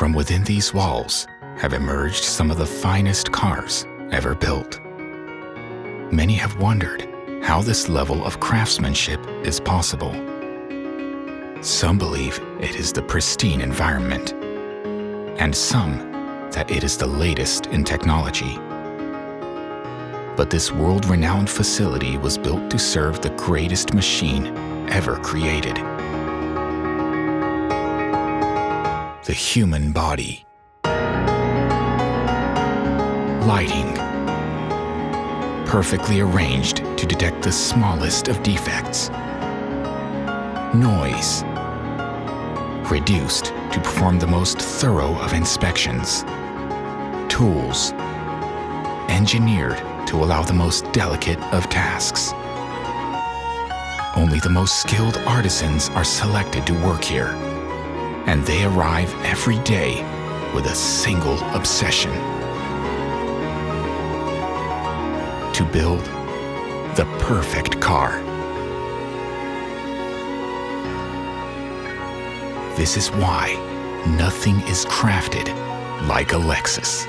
From within these walls have emerged some of the finest cars ever built. Many have wondered how this level of craftsmanship is possible. Some believe it is the pristine environment, and some that it is the latest in technology. But this world-renowned facility was built to serve the greatest machine ever created: the human body. Lighting, perfectly arranged to detect the smallest of defects. Noise, reduced to perform the most thorough of inspections. Tools, engineered to allow the most delicate of tasks. Only the most skilled artisans are selected to work here, and they arrive every day with a single obsession: to build the perfect car. This is why nothing is crafted like a Lexus.